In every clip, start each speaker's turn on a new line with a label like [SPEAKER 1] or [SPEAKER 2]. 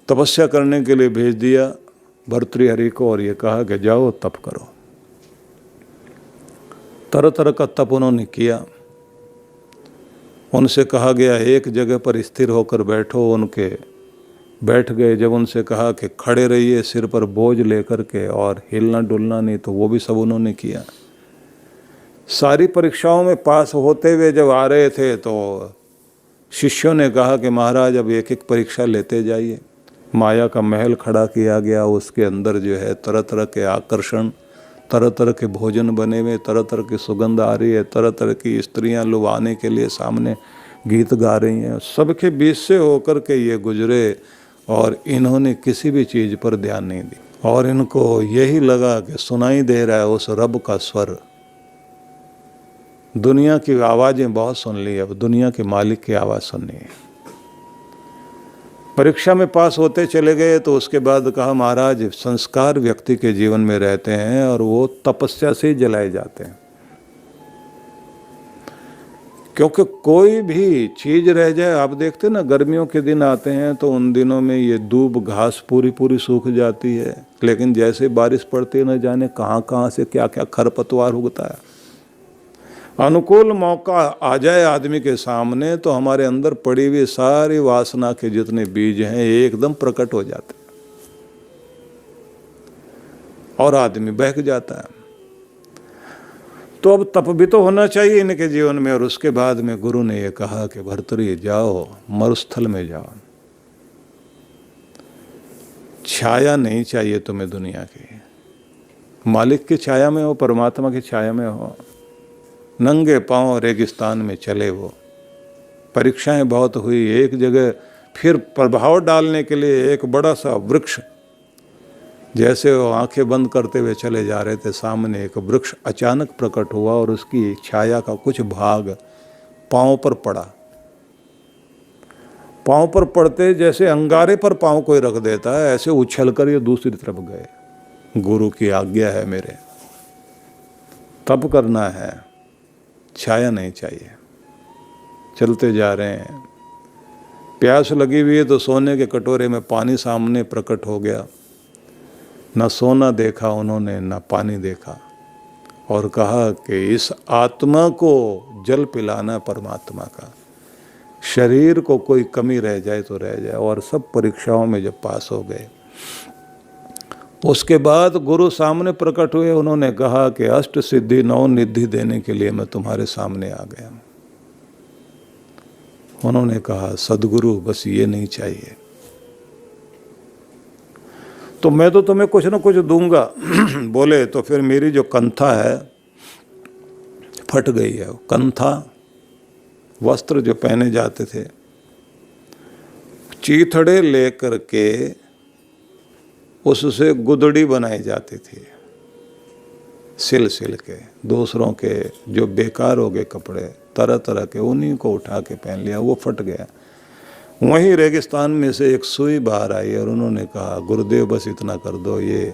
[SPEAKER 1] तपस्या करने के लिए भेज दिया भर्तृहरि को और ये कहा कि जाओ तप करो। तरह तरह का तप उन्होंने किया। उनसे कहा गया एक जगह पर स्थिर होकर बैठो, उनके बैठ गए। जब उनसे कहा कि खड़े रहिए सिर पर बोझ लेकर के और हिलना डुलना नहीं, तो वो भी सब उन्होंने किया। सारी परीक्षाओं में पास होते हुए जब आ रहे थे तो शिष्यों ने कहा कि महाराज अब एक एक परीक्षा लेते जाइए। माया का महल खड़ा किया गया, उसके अंदर जो है तरह तरह के आकर्षण, तरह तरह के भोजन बने हुए, तरह तरह की सुगंध आ रही है, तरह तरह की स्त्रियां लुभाने के लिए सामने गीत गा रही हैं। सबके बीच से होकर के ये गुजरे और इन्होंने किसी भी चीज़ पर ध्यान नहीं दिया और इनको यही लगा कि सुनाई दे रहा है उस रब का स्वर। दुनिया की आवाज़ें बहुत सुन ली, अब दुनिया के मालिक की आवाज़ सुननी है। परीक्षा में पास होते चले गए तो उसके बाद कहा महाराज संस्कार व्यक्ति के जीवन में रहते हैं और वो तपस्या से ही जलाए जाते हैं, क्योंकि कोई भी चीज रह जाए। आप देखते ना गर्मियों के दिन आते हैं तो उन दिनों में ये दूब घास पूरी पूरी सूख जाती है, लेकिन जैसे बारिश पड़ती है न जाने कहाँ कहाँ से क्या क्या खरपतवार उगता है। अनुकूल मौका आ जाए आदमी के सामने तो हमारे अंदर पड़ी हुई सारी वासना के जितने बीज हैं एकदम प्रकट हो जाते हैं और आदमी बहक जाता है। तो अब तप भी तो होना चाहिए इनके जीवन में। और उसके बाद में गुरु ने यह कहा कि भर्तृ जाओ मरुस्थल में जाओ, छाया नहीं चाहिए तुम्हें दुनिया की, मालिक की छाया में हो, परमात्मा की छाया में हो। नंगे पांव रेगिस्तान में चले वो। परीक्षाएं बहुत हुई, एक जगह फिर प्रभाव डालने के लिए एक बड़ा सा वृक्ष, जैसे वो आंखें बंद करते हुए चले जा रहे थे, सामने एक वृक्ष अचानक प्रकट हुआ और उसकी छाया का कुछ भाग पांव पर पड़ा। पांव पर पड़ते जैसे अंगारे पर पांव कोई रख देता है, ऐसे उछल कर ये दूसरी तरफ गए। गुरु की आज्ञा है मेरे, तप करना है, छाया नहीं चाहिए। चलते जा रहे हैं, प्यास लगी हुई है तो सोने के कटोरे में पानी सामने प्रकट हो गया। न सोना देखा उन्होंने, न पानी देखा, और कहा कि इस आत्मा को जल पिलाना परमात्मा का, शरीर को कोई कमी रह जाए तो रह जाए। और सब परीक्षाओं में जब पास हो गए उसके बाद गुरु सामने प्रकट हुए। उन्होंने कहा कि अष्ट सिद्धि नौ निधि देने के लिए मैं तुम्हारे सामने आ गया। उन्होंने कहा सदगुरु बस ये नहीं चाहिए, तो मैं तो तुम्हें कुछ ना कुछ दूंगा। बोले तो फिर मेरी जो कंथा है फट गई है। कंथा वस्त्र जो पहने जाते थे, चीथड़े लेकर के उससे गुदड़ी बनाई जाती थी, सिल सिल के। दूसरों के जो बेकार हो गए कपड़े तरह तरह के, उन्हीं को उठा के पहन लिया, वो फट गया। वहीं रेगिस्तान में से एक सुई बाहर आई और उन्होंने कहा गुरुदेव बस इतना कर दो, ये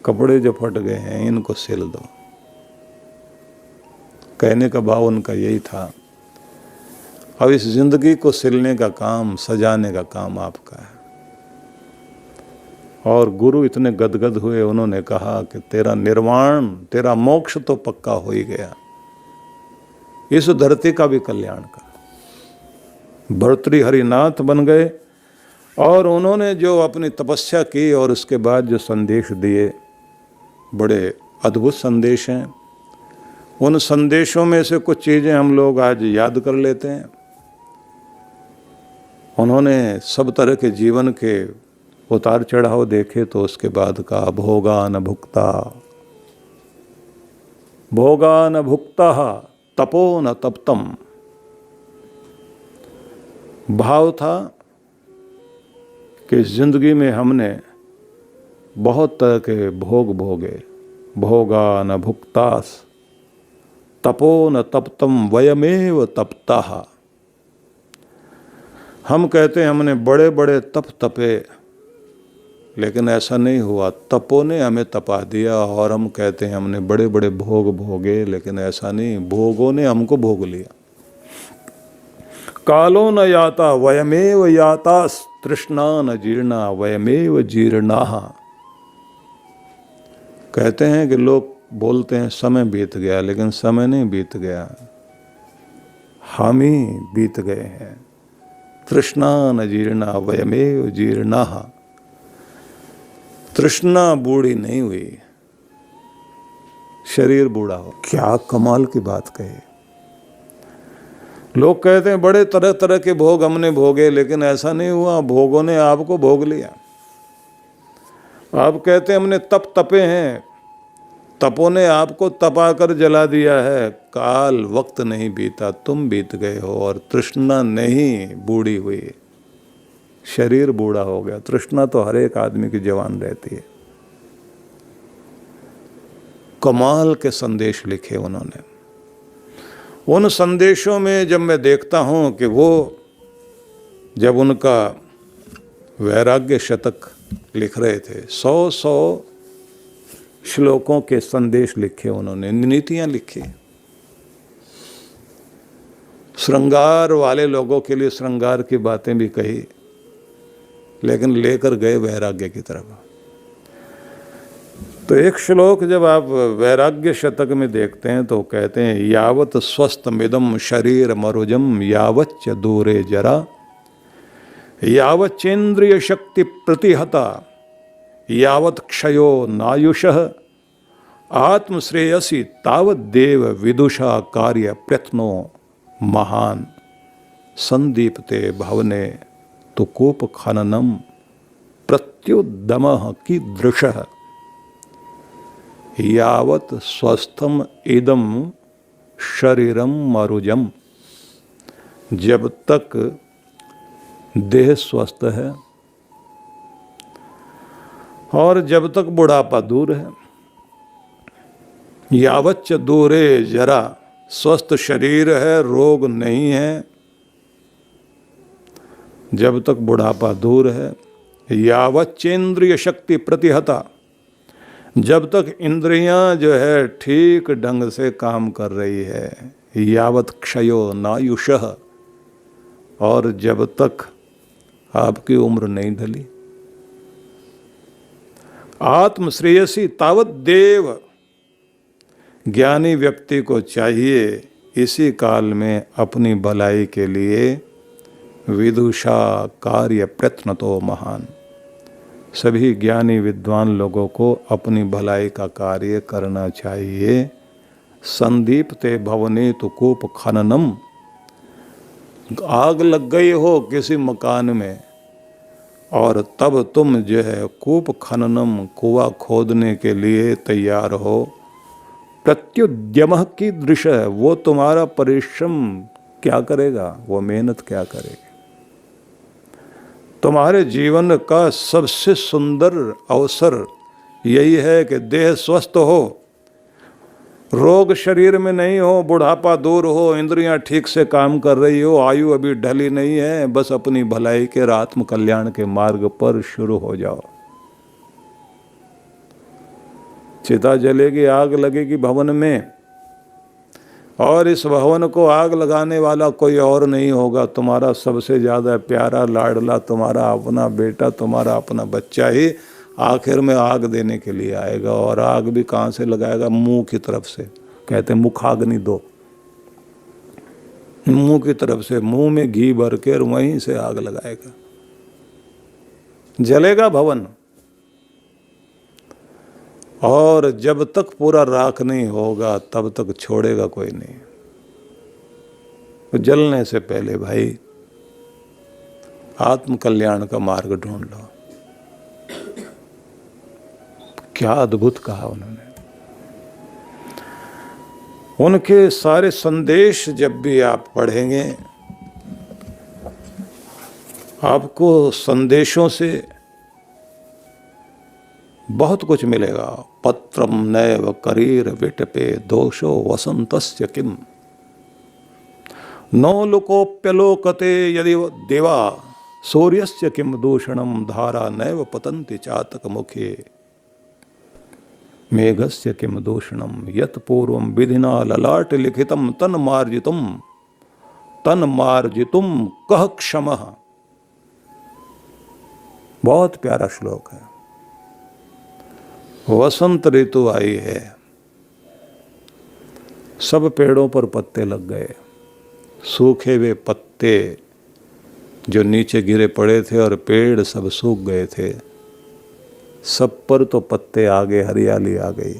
[SPEAKER 1] कपड़े जो फट गए हैं इनको सिल दो। कहने का भाव उनका यही था, अब इस जिंदगी को सिलने का काम, सजाने का काम आपका है। और गुरु इतने गदगद हुए, उन्होंने कहा कि तेरा निर्वाण, तेरा मोक्ष तो पक्का हो ही गया, इस धरती का भी कल्याण कर। भर्तृहरिनाथ बन गए और उन्होंने जो अपनी तपस्या की और उसके बाद जो संदेश दिए, बड़े अद्भुत संदेश हैं। उन संदेशों में से कुछ चीज़ें हम लोग आज याद कर लेते हैं। उन्होंने सब तरह के जीवन के उतार चढ़ाव देखे, तो उसके बाद कहा भोगा न भुक्ता, भोगा न भुक्ता तपो न तप्तम। भाव था कि जिंदगी में हमने बहुत तरह के भोग भोगे। भोगा न भुक्तास तपो न तप्तम वयमेव तप्ताः। हम कहते हैं हमने बड़े बड़े तप तपे, लेकिन ऐसा नहीं हुआ। तपों ने हमें तपा दिया। और हम कहते हैं हमने बड़े बड़े भोग भोगे, लेकिन ऐसा नहीं, भोगों ने हमको भोग लिया। कालो न याता वयमेव याता, तृष्णा न जीर्णा वयमेव जीर्णाः। कहते हैं कि लोग बोलते हैं समय बीत गया, लेकिन समय नहीं बीत गया, हम ही बीत गए हैं। तृष्णा न जीर्णा वयमेव जीर्णाः। तृष्णा बूढ़ी नहीं हुई, शरीर बूढ़ा हो। क्या कमाल की बात कही। लोग कहते हैं बड़े तरह तरह के भोग हमने भोगे, लेकिन ऐसा नहीं हुआ, भोगों ने आपको भोग लिया। आप कहते हैं हमने तप तपे हैं, तपों ने आपको तपा कर जला दिया है। काल वक्त नहीं बीता, तुम बीत गए हो। और तृष्णा नहीं बूढ़ी हुई, शरीर बूढ़ा हो गया। तृष्णा तो हर एक आदमी की जवान रहती है। कमाल के संदेश लिखे उन्होंने। उन संदेशों में जब मैं देखता हूँ कि वो जब उनका वैराग्य शतक लिख रहे थे, 100 श्लोकों के संदेश लिखे उन्होंने, नीतियाँ लिखी। श्रृंगार वाले लोगों के लिए श्रृंगार की बातें भी कही, लेकिन लेकर गए वैराग्य की तरफ। तो एक श्लोक जब आप वैराग्य शतक में देखते हैं तो कहते हैं, यावत स्वस्थमिदम शरीर मरुजम यावच्च दूरे जरा, यावच्चेन्द्रिय शक्ति प्रतिहता, यावत क्षयो नायुषः, आत्मश्रेयसी तावत देव विदुषा कार्य प्रयत्नो महान, संदीपते भवने तो कूप खननम प्रत्युद्दमः कीदृशः, यावत स्वस्थम इदम शरीरम मरुजम। जब तक देह स्वस्थ है और जब तक बुढ़ापा दूर है, यावच्च दूरे जरा, स्वस्थ शरीर है, रोग नहीं है, जब तक बुढ़ापा दूर है, यावच्चेन्द्रिय शक्ति प्रतिहता, जब तक इंद्रियां जो है ठीक ढंग से काम कर रही है, यावत क्षयो नायुषः, और जब तक आपकी उम्र नहीं ढली, आत्मश्रेयसी तावत देव। ज्ञानी व्यक्ति को चाहिए इसी काल में अपनी भलाई के लिए विदुषा कार्य प्रयत्न तो महान। सभी ज्ञानी विद्वान लोगों को अपनी भलाई का कार्य करना चाहिए। संदीपते भवने तो कूप खननम, आग लग गई हो किसी मकान में और तब तुम जो है कूप खननम, कुआं खोदने के लिए तैयार हो, प्रत्युद्यमः की दृश्य है, वो तुम्हारा परिश्रम क्या करेगा, वो मेहनत क्या करेगी। तुम्हारे जीवन का सबसे सुंदर अवसर यही है कि देह स्वस्थ हो, रोग शरीर में नहीं हो, बुढ़ापा दूर हो, इंद्रियां ठीक से काम कर रही हो, आयु अभी ढली नहीं है, बस अपनी भलाई के आत्म कल्याण के मार्ग पर शुरू हो जाओ। चिता जलेगी, आग लगेगी भवन में, और इस भवन को आग लगाने वाला कोई और नहीं होगा, तुम्हारा सबसे ज्यादा प्यारा लाडला, तुम्हारा अपना बेटा, तुम्हारा अपना बच्चा ही आखिर में आग देने के लिए आएगा। और आग भी कहाँ से लगाएगा? मुंह की तरफ से। कहते मुखाग्नि दो, मुंह की तरफ से, मुंह में घी भर के वहीं से आग लगाएगा, जलेगा भवन। और जब तक पूरा राख नहीं होगा तब तक छोड़ेगा कोई नहीं। तो जलने से पहले भाई आत्म कल्याण का मार्ग ढूंढ लो। क्या अद्भुत कहा उन्होंने। उनके सारे संदेश जब भी आप पढ़ेंगे, आपको संदेशों से बहुत कुछ मिलेगा। पत्रम नैव करीर विटपे दोषो वसंतस्य किम, नो लोकोप्यलोकते यदि देवा सूर्यस्य किम दूषणम, धारा नैव पतन्ति चातक मुखे, मेघस्य किम दूषणम, यत पूर्वम विधिना ललाट लिखितम तन मार्जितम, तन मार्जितुम कह क्षमः। बहुत प्यारा श्लोक है। वसंत ऋतु आई है, सब पेड़ों पर पत्ते लग गए, सूखे हुए पत्ते जो नीचे गिरे पड़े थे और पेड़ सब सूख गए थे, सब पर तो पत्ते आ गए, हरियाली आ गई।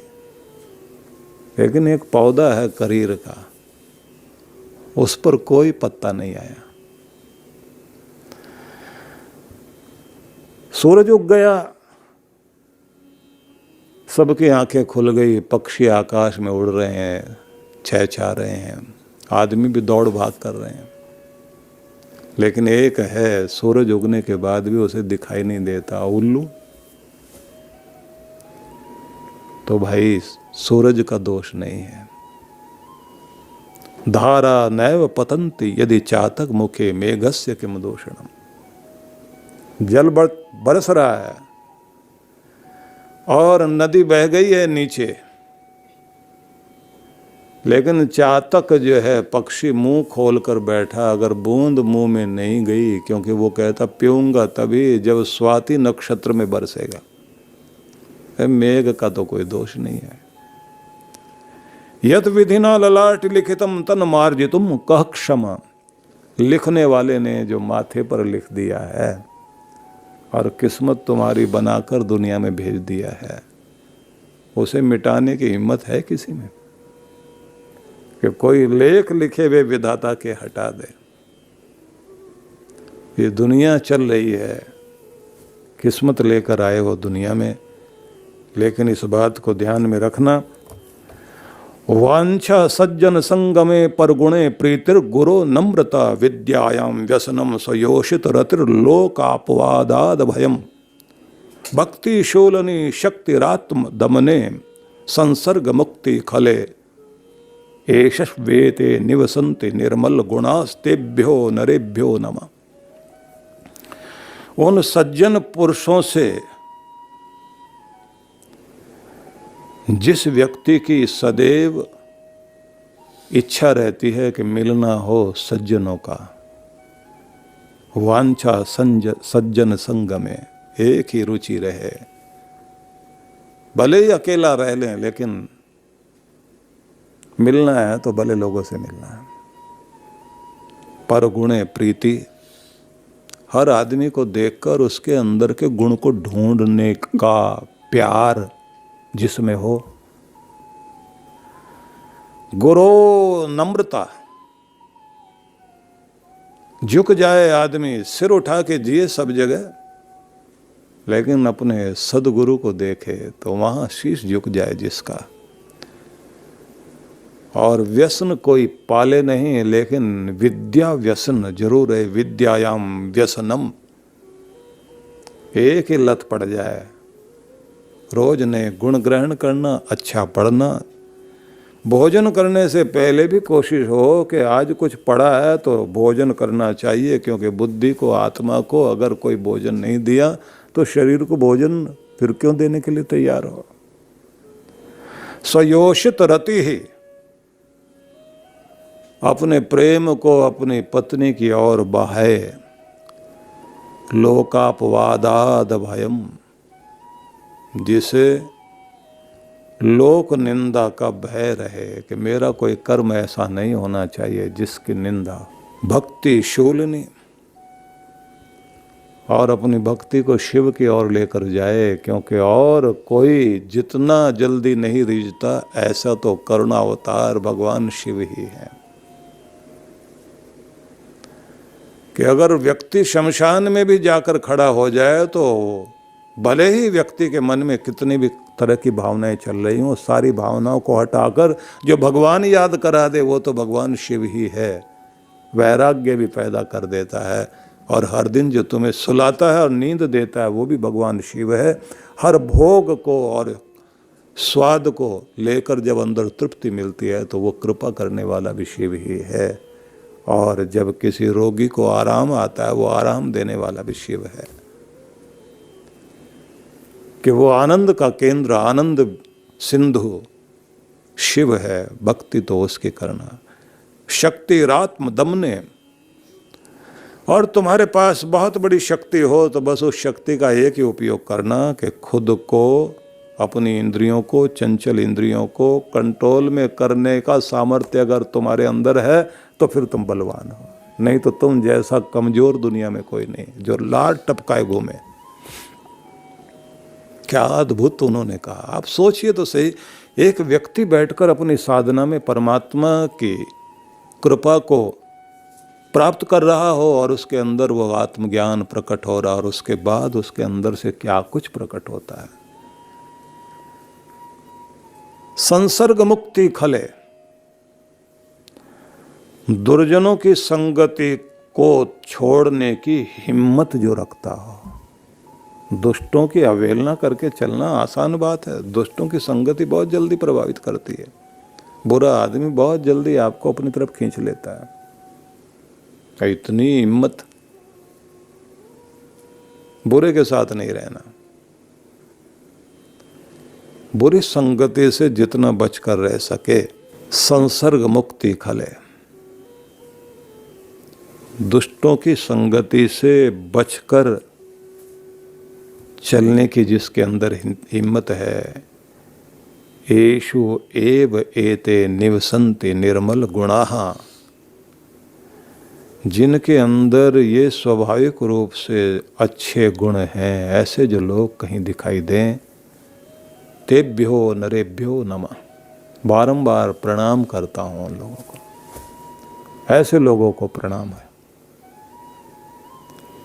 [SPEAKER 1] लेकिन एक पौधा है करीर का, उस पर कोई पत्ता नहीं आया। सूरज उग गया, सबकी आंखें खुल गई, पक्षी आकाश में उड़ रहे हैं, चहचहा रहे हैं, आदमी भी दौड़ भाग कर रहे हैं। लेकिन एक है, सूरज उगने के बाद भी उसे दिखाई नहीं देता, उल्लू। तो भाई सूरज का दोष नहीं है। धारा नैव पतंति यदि चातक मुखे मेघस्य किम दोषणम। जल बरस रहा है और नदी बह गई है नीचे, लेकिन चातक जो है पक्षी मुंह खोलकर बैठा, अगर बूंद मुंह में नहीं गई, क्योंकि वो कहता पीऊंगा तभी जब स्वाति नक्षत्र में बरसेगा। मेघ का तो कोई दोष नहीं है। यत विधिना ललाट लिखितम तन मार्जितुम कह क्षमा। लिखने वाले ने जो माथे पर लिख दिया है और किस्मत तुम्हारी बनाकर दुनिया में भेज दिया है, उसे मिटाने की हिम्मत है किसी में? कि कोई लेख लिखे हुए विधाता के हटा दे। ये दुनिया चल रही है, किस्मत लेकर आए हो दुनिया में, लेकिन इस बात को ध्यान में रखना, वांछा सज्जन संगमे परगुणे प्रीतिर गुरो नम्रता विद्यायाम व्यसनम स्वयोषित रतिर्लोकापवादाद भयम भक्ति शूलनी शक्तिरात्म दमने संसर्ग मुक्ति खले एषवेते निवसन्ति निर्मल गुणास्तेभ्यो नरेभ्यो नमः। उन सज्जन पुरुषों से जिस व्यक्ति की सदैव इच्छा रहती है कि मिलना हो सज्जनों का, वांछा सज्जन संग में एक ही रुचि रहे, भले ही अकेला रह लें लेकिन मिलना है तो भले लोगों से मिलना है। पर गुणे प्रीति, हर आदमी को देखकर उसके अंदर के गुण को ढूंढने का प्यार जिसमें हो। गुरो नम्रता, झुक जाए आदमी, सिर उठा के जिए सब जगह, लेकिन अपने सदगुरु को देखे तो वहां शीश झुक जाए जिसका। और व्यसन कोई पाले नहीं, लेकिन विद्या व्यसन जरूर है। विद्यायाम व्यसनम, एक ही लत पड़ जाए, रोज ने गुण ग्रहण करना, अच्छा पढ़ना, भोजन करने से पहले भी कोशिश हो कि आज कुछ पढ़ा है तो भोजन करना चाहिए, क्योंकि बुद्धि को, आत्मा को अगर कोई भोजन नहीं दिया तो शरीर को भोजन फिर क्यों देने के लिए तैयार हो। स्वयोषित रति ही, अपने प्रेम को अपनी पत्नी की ओर बहाए, लोकापवादाद भयम, जिसे लोक निंदा का भय रहे कि मेरा कोई कर्म ऐसा नहीं होना चाहिए जिसकी निंदा। भक्ति शूलनी, और अपनी भक्ति को शिव की ओर लेकर जाए, क्योंकि और कोई जितना जल्दी नहीं रिझता ऐसा तो करुणावतार भगवान शिव ही है। कि अगर व्यक्ति शमशान में भी जाकर खड़ा हो जाए तो भले ही व्यक्ति के मन में कितनी भी तरह की भावनाएं चल रही हों, सारी भावनाओं को हटाकर जो भगवान याद करा दे वो तो भगवान शिव ही है। वैराग्य भी पैदा कर देता है, और हर दिन जो तुम्हें सुलाता है और नींद देता है वो भी भगवान शिव है। हर भोग को और स्वाद को लेकर जब अंदर तृप्ति मिलती है तो वो कृपा करने वाला भी शिव ही है। और जब किसी रोगी को आराम आता है वो आराम देने वाला भी शिव है। कि वो आनंद का केंद्र, आनंद सिंधु शिव है, भक्ति तो उसकी करना। शक्ति रात्म दमने, और तुम्हारे पास बहुत बड़ी शक्ति हो तो बस उस शक्ति का एक ही उपयोग करना कि खुद को, अपनी इंद्रियों को, चंचल इंद्रियों को कंट्रोल में करने का सामर्थ्य अगर तुम्हारे अंदर है तो फिर तुम बलवान हो, नहीं तो तुम जैसा कमजोर दुनिया में कोई नहीं जो लाड टपकाए घूमे। क्या अद्भुत उन्होंने कहा। आप सोचिए तो सही, एक व्यक्ति बैठकर अपनी साधना में परमात्मा की कृपा को प्राप्त कर रहा हो और उसके अंदर वो आत्मज्ञान प्रकट हो रहा और उसके बाद उसके अंदर से क्या कुछ प्रकट होता है। संसर्ग मुक्ति खले, दुर्जनों की संगति को छोड़ने की हिम्मत जो रखता हो। दुष्टों की अवहेलना करके चलना आसान बात है, दुष्टों की संगति बहुत जल्दी प्रभावित करती है। बुरा आदमी बहुत जल्दी आपको अपनी तरफ खींच लेता है। इतनी हिम्मत, बुरे के साथ नहीं रहना, बुरी संगति से जितना बचकर रह सके। संसर्ग मुक्ति खले, दुष्टों की संगति से बचकर चलने की जिसके अंदर हिम्मत है, एषु एव एते निवसन्ति निर्मल गुणाः, जिनके अंदर ये स्वाभाविक रूप से अच्छे गुण हैं, ऐसे जो लोग कहीं दिखाई दें, तेभ्यो नरेभ्यो नमः, बारंबार प्रणाम करता हूँ उन लोगों को। ऐसे लोगों को प्रणाम है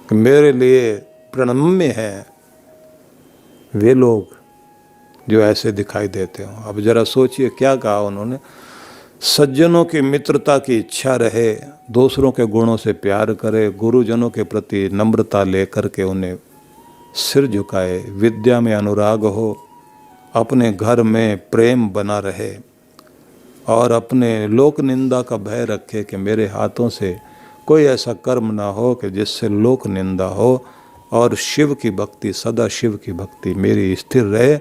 [SPEAKER 1] कि मेरे लिए प्रणम्य है वे लोग जो ऐसे दिखाई देते हो। अब जरा सोचिए क्या कहा उन्होंने, सज्जनों की मित्रता की इच्छा रहे, दूसरों के गुणों से प्यार करे, गुरुजनों के प्रति नम्रता लेकर के उन्हें सिर झुकाए, विद्या में अनुराग हो, अपने घर में प्रेम बना रहे और अपने लोक निंदा का भय रखे कि मेरे हाथों से कोई ऐसा कर्म ना हो कि जिससे लोक निंदा हो, और शिव की भक्ति, सदा शिव की भक्ति मेरी स्थिर रहे।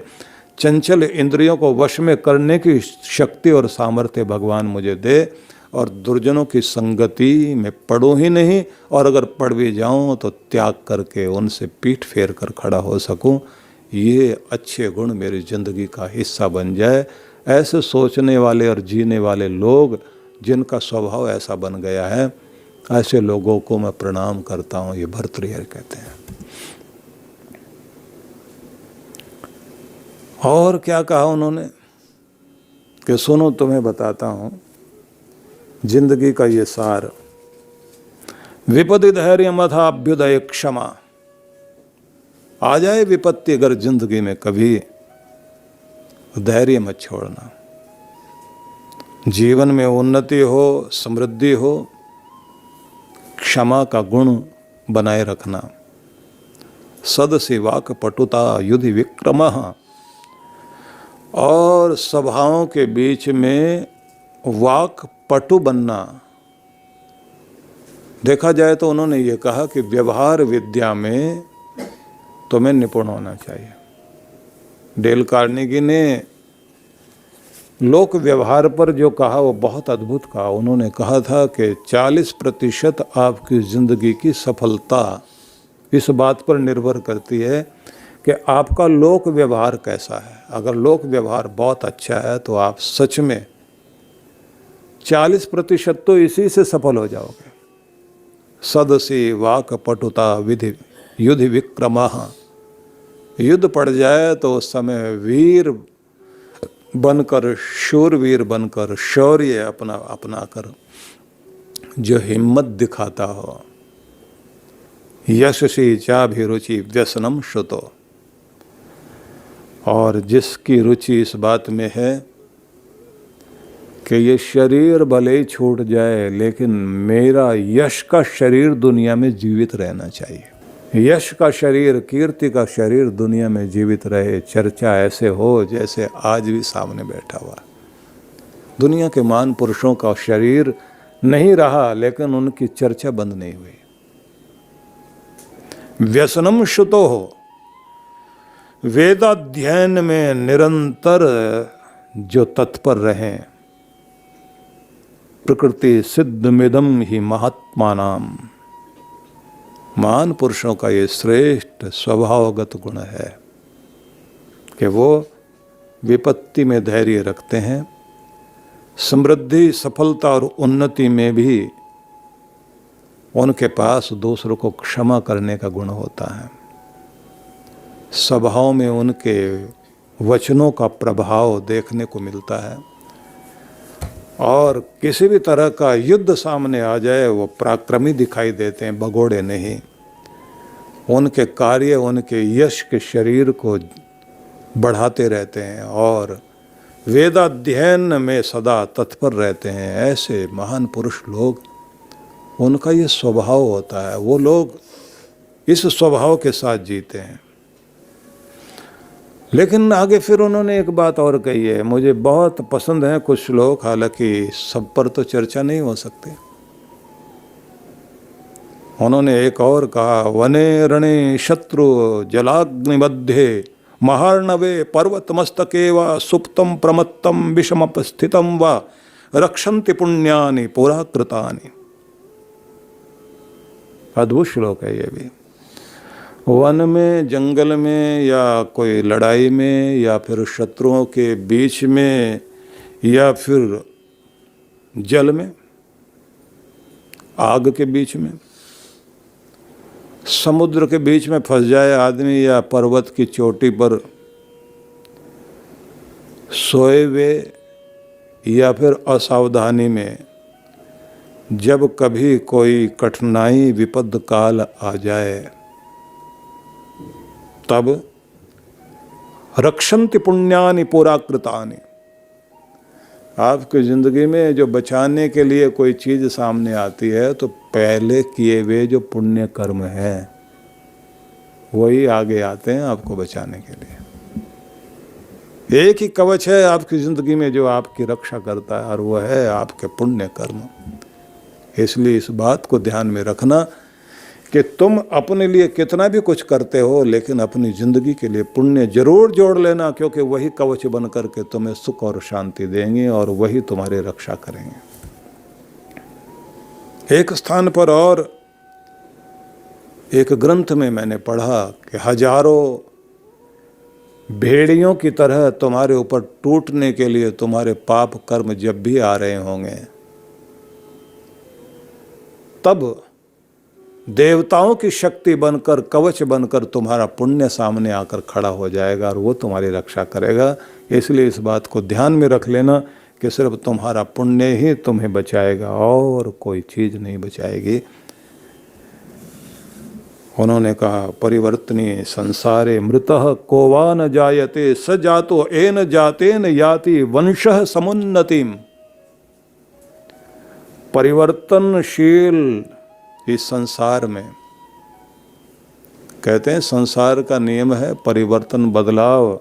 [SPEAKER 1] चंचल इंद्रियों को वश में करने की शक्ति और सामर्थ्य भगवान मुझे दे, और दुर्जनों की संगति में पड़ूं ही नहीं, और अगर पड़ भी जाऊं तो त्याग करके उनसे पीठ फेर कर खड़ा हो सकूं। ये अच्छे गुण मेरी जिंदगी का हिस्सा बन जाए। ऐसे सोचने वाले और जीने वाले लोग जिनका स्वभाव ऐसा बन गया है, ऐसे लोगों को मैं प्रणाम करता हूँ। ये भर्तृहरि कहते हैं। और क्या कहा उन्होंने कि सुनो तुम्हें बताता हूँ जिंदगी का ये सार। विपत्ति धैर्य मथा अभ्युदय क्षमा, आ जाए विपत्ति अगर जिंदगी में कभी, धैर्य मत छोड़ना। जीवन में उन्नति हो, समृद्धि हो, क्षमा का गुण बनाए रखना। सदसि वाक पटुता युधि विक्रमः, और सभाओं के बीच में वाक पटु बनना। देखा जाए तो उन्होंने ये कहा कि व्यवहार विद्या में तुम्हें निपुण होना चाहिए। डेल कार्नेगी ने लोक व्यवहार पर जो कहा वो बहुत अद्भुत कहा। उन्होंने कहा था कि 40% आपकी जिंदगी की सफलता इस बात पर निर्भर करती है कि आपका लोक व्यवहार कैसा है। अगर लोक व्यवहार बहुत अच्छा है तो आप सच में 40% तो इसी से सफल हो जाओगे। सदसि वाक पटुता विधि युधि विक्रमः, युद्ध पड़ जाए तो उस समय वीर बनकर, शूरवीर बनकर, शौर्य अपना कर जो हिम्मत दिखाता हो। यशसी चाभिरुचि व्यसनम श्रुतो, और जिसकी रुचि इस बात में है कि ये शरीर भले ही छूट जाए लेकिन मेरा यश का शरीर दुनिया में जीवित रहना चाहिए। यश का शरीर, कीर्ति का शरीर दुनिया में जीवित रहे, चर्चा ऐसे हो जैसे आज भी सामने बैठा हुआ। दुनिया के महान पुरुषों का शरीर नहीं रहा लेकिन उनकी चर्चा बंद नहीं हुई। व्यसनम श्रुतो हो, वेदाध्ययन में निरंतर जो तत्पर रहें। प्रकृति सिद्धमिदम ही महात्मानाम, महान पुरुषों का ये श्रेष्ठ स्वभावगत गुण है कि वो विपत्ति में धैर्य रखते हैं, समृद्धि, सफलता और उन्नति में भी उनके पास दूसरों को क्षमा करने का गुण होता है। स्वभाव में उनके वचनों का प्रभाव देखने को मिलता है और किसी भी तरह का युद्ध सामने आ जाए वो पराक्रमी दिखाई देते हैं, भगोड़े नहीं। उनके कार्य उनके यश के शरीर को बढ़ाते रहते हैं और वेदाध्ययन में सदा तत्पर रहते हैं। ऐसे महान पुरुष लोग, उनका ये स्वभाव होता है, वो लोग इस स्वभाव के साथ जीते हैं। लेकिन आगे फिर उन्होंने एक बात और कही है, मुझे बहुत पसंद है कुछ श्लोक, हालांकि सब पर तो चर्चा नहीं हो सकती। उन्होंने एक और कहा, वने रणे शत्रु जलाग्निमध्ये महार्णवे पर्वत मस्तके व सुप्तम प्रमत्तम विषमपस्थितम व रक्षन्ति पुण्यानि पुराकृतानि। अद्भुत श्लोक है ये भी। वन में, जंगल में या कोई लड़ाई में या फिर शत्रुओं के बीच में या फिर जल में, आग के बीच में, समुद्र के बीच में फंस जाए आदमी या पर्वत की चोटी पर सोए हुए या फिर असावधानी में, जब कभी कोई कठिनाई विपद काल आ जाए तब रक्षन्ति पुण्यानि पुराकृतानि। आपकी जिंदगी में जो बचाने के लिए कोई चीज सामने आती है तो पहले किए हुए जो पुण्य कर्म है वही आगे आते हैं आपको बचाने के लिए। एक ही कवच है आपकी जिंदगी में जो आपकी रक्षा करता है और वो है आपके पुण्य कर्म। इसलिए इस बात को ध्यान में रखना कि तुम अपने लिए कितना भी कुछ करते हो लेकिन अपनी जिंदगी के लिए पुण्य जरूर जोड़ लेना, क्योंकि वही कवच बन करके तुम्हें सुख और शांति देंगे और वही तुम्हारी रक्षा करेंगे। एक स्थान पर और एक ग्रंथ में मैंने पढ़ा कि हजारों भेड़ियों की तरह तुम्हारे ऊपर टूटने के लिए तुम्हारे पाप कर्म जब भी आ रहे होंगे, तब देवताओं की शक्ति बनकर, कवच बनकर तुम्हारा पुण्य सामने आकर खड़ा हो जाएगा और वो तुम्हारी रक्षा करेगा। इसलिए इस बात को ध्यान में रख लेना कि सिर्फ तुम्हारा पुण्य ही तुम्हें बचाएगा और कोई चीज नहीं बचाएगी। उन्होंने कहा, परिवर्तनीय संसारे मृतः को वा न जायते स जातो एन जातेन याति वंशः समुन्नतिम। परिवर्तनशील इस संसार में, कहते हैं संसार का नियम है परिवर्तन, बदलाव।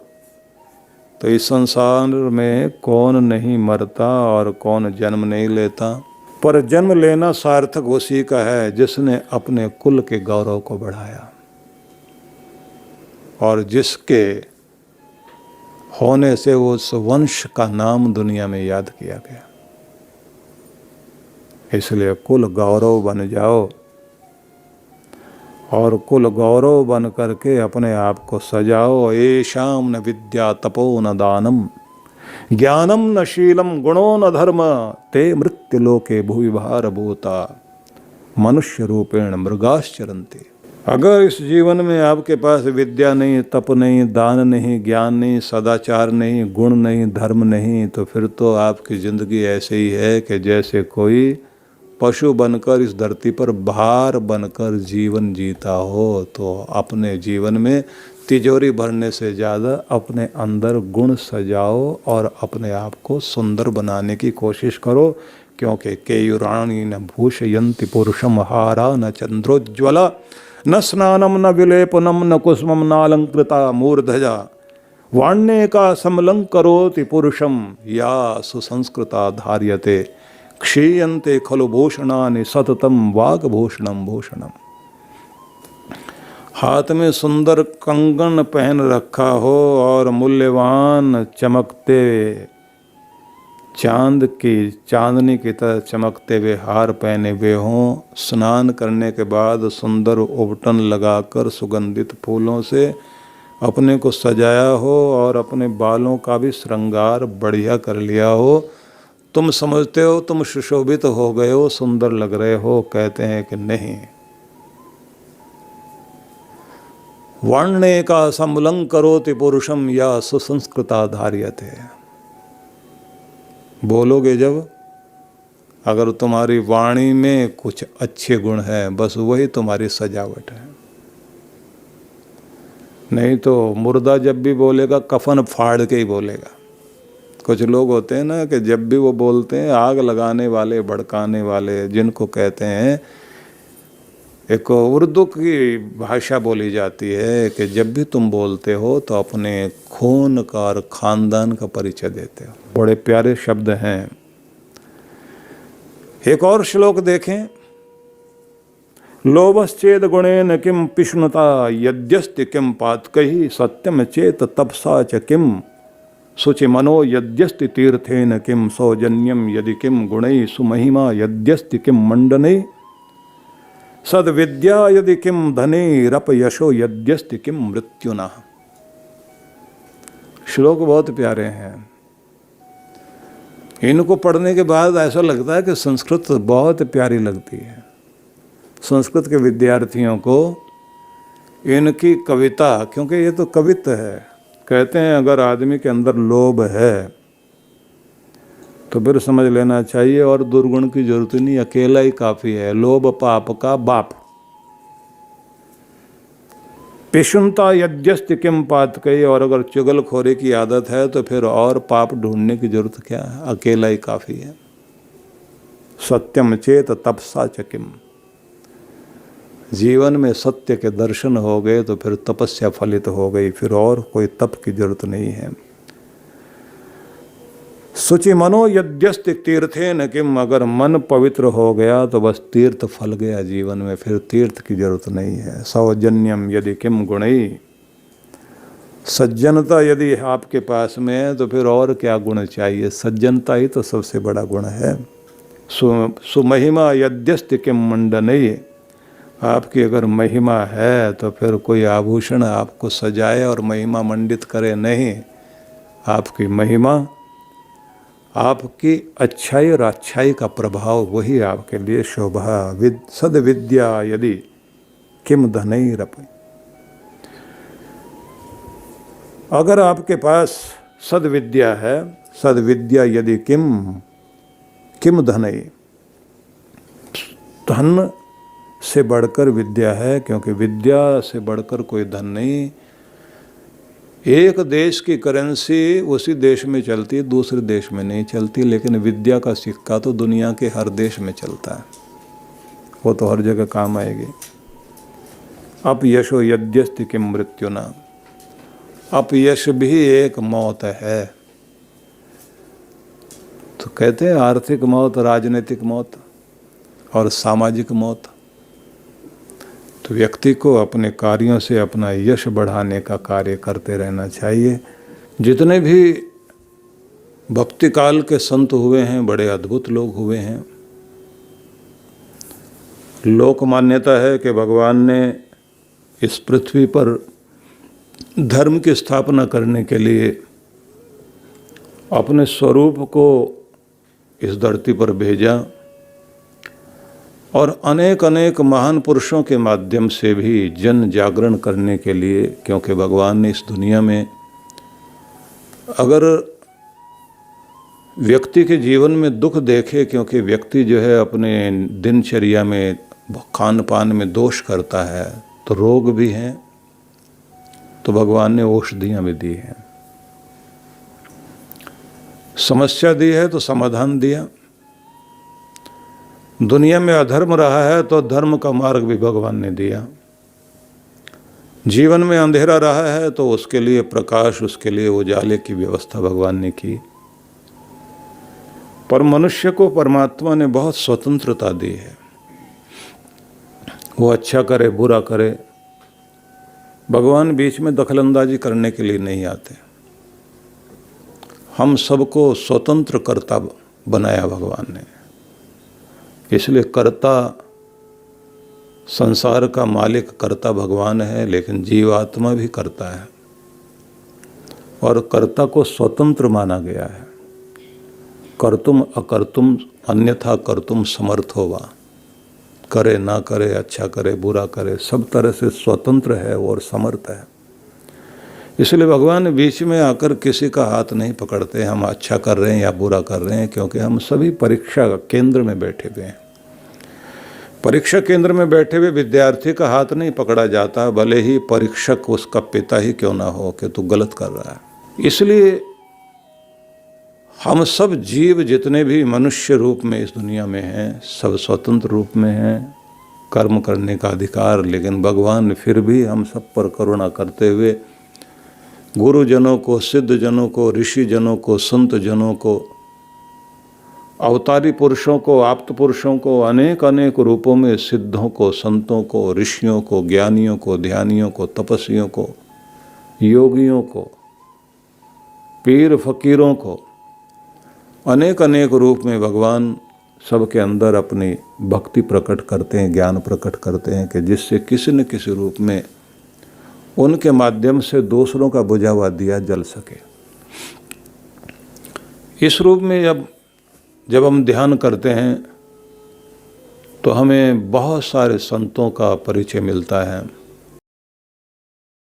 [SPEAKER 1] तो इस संसार में कौन नहीं मरता और कौन जन्म नहीं लेता, पर जन्म लेना सार्थक उसी का है जिसने अपने कुल के गौरव को बढ़ाया और जिसके होने से उस वंश का नाम दुनिया में याद किया गया। इसलिए कुल गौरव बन जाओ और कुल गौरव बन करके अपने आप को सजाओ। येषां न विद्या तपो न दानम ज्ञानम न शीलम गुणो न धर्म ते मृत्युलोके भुवि भारभूता मनुष्य रूपेण मृगाश्चरन्ति। अगर इस जीवन में आपके पास विद्या नहीं, तप नहीं, दान नहीं, ज्ञान नहीं, सदाचार नहीं, गुण नहीं, धर्म नहीं, तो फिर तो आपकी जिंदगी ऐसे ही है कि जैसे कोई पशु बनकर इस धरती पर भार बनकर जीवन जीता हो। तो अपने जीवन में तिजोरी भरने से ज़्यादा अपने अंदर गुण सजाओ और अपने आप को सुंदर बनाने की कोशिश करो, क्योंकि केयुराणी न भूषयन्ति पुरुषम हारा न चंद्रोज्ज्वला न स्नानम न विलेपनम न कुसुमम नालंकृता मूर्धजा वाण्ये का समलंकरोति पुरुषम या सुसंस्कृता धार्यते क्षीयन्ते खलु भूषणानि सततम वाग्भूषणम भूषणम। हाथ में सुंदर कंगन पहन रखा हो और मूल्यवान चमकते चांद की चांदनी की तरह चमकते हुए हार पहने हुए हों, स्नान करने के बाद सुंदर उबटन लगाकर सुगंधित फूलों से अपने को सजाया हो और अपने बालों का भी श्रृंगार बढ़िया कर लिया हो, तुम समझते हो तुम सुशोभित हो गए हो, सुंदर लग रहे हो। कहते हैं कि नहीं, वर्णे का समलंकरोति पुरुषम या सुसंस्कृता धार्यते। बोलोगे जब, अगर तुम्हारी वाणी में कुछ अच्छे गुण हैं, बस वही तुम्हारी सजावट है। नहीं तो मुर्दा जब भी बोलेगा कफन फाड़ के ही बोलेगा। कुछ लोग होते हैं ना कि जब भी वो बोलते हैं आग लगाने वाले, भड़काने वाले, जिनको कहते हैं, एक उर्दू की भाषा बोली जाती है कि जब भी तुम बोलते हो तो अपने खून का और खानदान का परिचय देते हो। बड़े प्यारे शब्द हैं। एक और श्लोक देखें, लोभश्चेद गुणेन किम पिष्णुता यद्यस्ति किम पातकैः सत्यम चेत तपसा च किम शुचि मनो यद्यस्ति तीर्थेन किम सौजन्यम यदि किम गुणैः सुमहिमा यद्यस्ति किम मंडने सद्विद्या यदि किम धने रप यशो यद्यस्ति किम मृत्युना। श्लोक बहुत प्यारे हैं। इनको पढ़ने के बाद ऐसा लगता है कि संस्कृत बहुत प्यारी लगती है। संस्कृत के विद्यार्थियों को इनकी कविता, क्योंकि ये तो कवित्व है, कहते हैं अगर आदमी के अंदर लोभ है तो फिर समझ लेना चाहिए और दुर्गुण की जरूरत नहीं, अकेला ही काफी है। लोभ पाप का बाप। पिशुनता यद्यस्ति किम पातकैः, और अगर चुगलखोरी की आदत है तो फिर और पाप ढूंढने की जरूरत क्या है, अकेला ही काफी है। सत्यम चेत तपसा च किम, जीवन में सत्य के दर्शन हो गए तो फिर तपस्या फलित हो गई, फिर और कोई तप की जरूरत नहीं है। शुचि मनो यद्यस्ति तीर्थेन किम, अगर मन पवित्र हो गया तो बस तीर्थ फल गया जीवन में, फिर तीर्थ की जरूरत नहीं है। सौजन्यम यदि किम गुणैः, सज्जनता यदि आपके पास में है तो फिर और क्या गुण चाहिए, सज्जनता ही तो सबसे बड़ा गुण है। सुमहिमा यद्यस्ति किम मंडनैः, आपकी अगर महिमा है तो फिर कोई आभूषण आपको सजाए और महिमा मंडित करे नहीं। आपकी महिमा, आपकी अच्छाई और अच्छाई का प्रभाव, वही आपके लिए शोभा। सद्विद्या यदि किम धनैरप, अगर आपके पास सद्विद्या है, सद्विद्या यदि किम धनैः, धन से बढ़कर विद्या है, क्योंकि विद्या से बढ़कर कोई धन नहीं। एक देश की करेंसी उसी देश में चलती है, दूसरे देश में नहीं चलती, लेकिन विद्या का सिक्का तो दुनिया के हर देश में चलता है, वो तो हर जगह काम आएगी। अपयशो यद्यस्ति किम मृत्युना, अपयश भी एक मौत है। तो कहते हैं आर्थिक मौत, राजनीतिक मौत और सामाजिक मौत। तो व्यक्ति को अपने कार्यों से अपना यश बढ़ाने का कार्य करते रहना चाहिए। जितने भी भक्ति काल के संत हुए हैं, बड़े अद्भुत लोग हुए हैं। लोक मान्यता है कि भगवान ने इस पृथ्वी पर धर्म की स्थापना करने के लिए अपने स्वरूप को इस धरती पर भेजा, और अनेक अनेक महान पुरुषों के माध्यम से भी जन जागरण करने के लिए, क्योंकि भगवान ने इस दुनिया में अगर व्यक्ति के जीवन में दुख देखे, क्योंकि व्यक्ति जो है अपने दिनचर्या में खान पान में दोष करता है, तो रोग भी हैं, तो भगवान ने औषधियाँ भी दी हैं। समस्या दी है तो समाधान दिया। दुनिया में अधर्म रहा है तो धर्म का मार्ग भी भगवान ने दिया। जीवन में अंधेरा रहा है तो उसके लिए प्रकाश, उसके लिए उजाले की व्यवस्था भगवान ने की। पर मनुष्य को परमात्मा ने बहुत स्वतंत्रता दी है। वो अच्छा करे बुरा करे, भगवान बीच में दखलंदाजी करने के लिए नहीं आते। हम सबको स्वतंत्र कर्ता बनाया भगवान ने। इसलिए कर्ता, संसार का मालिक कर्ता भगवान है, लेकिन जीवात्मा भी कर्ता है और कर्ता को स्वतंत्र माना गया है। कर्तुम अकर्तुम अन्यथा कर्तुम समर्थो वा, करे ना करे, अच्छा करे बुरा करे, सब तरह से स्वतंत्र है और समर्थ है। इसलिए भगवान बीच में आकर किसी का हाथ नहीं पकड़ते, हम अच्छा कर रहे हैं या बुरा कर रहे हैं, क्योंकि हम सभी परीक्षा केंद्र में बैठे हुए हैं। परीक्षा केंद्र में बैठे हुए विद्यार्थी का हाथ नहीं पकड़ा जाता, भले ही परीक्षक उसका पिता ही क्यों ना हो कि तू गलत कर रहा है। इसलिए हम सब जीव जितने भी मनुष्य रूप में इस दुनिया में हैं, सब स्वतंत्र रूप में हैं, कर्म करने का अधिकार, लेकिन भगवान फिर भी हम सब पर करुणा करते हुए गुरुजनों को, सिद्ध जनों को, ऋषि जनों को, संत जनों को, अवतारी पुरुषों को, आप्त पुरुषों को, अनेक अनेक रूपों में सिद्धों को, संतों को, ऋषियों को, ज्ञानियों को, ध्यानियों को, तपस्वियों को, योगियों को, पीर फकीरों को, अनेक अनेक रूप में भगवान सबके अंदर अपनी भक्ति प्रकट करते हैं, ज्ञान प्रकट करते हैं कि जिससे किसी न किसी रूप में उनके माध्यम से दूसरों का बुझा हुआ दिया जल सके। इस रूप में जब हम ध्यान करते हैं तो हमें बहुत सारे संतों का परिचय मिलता है।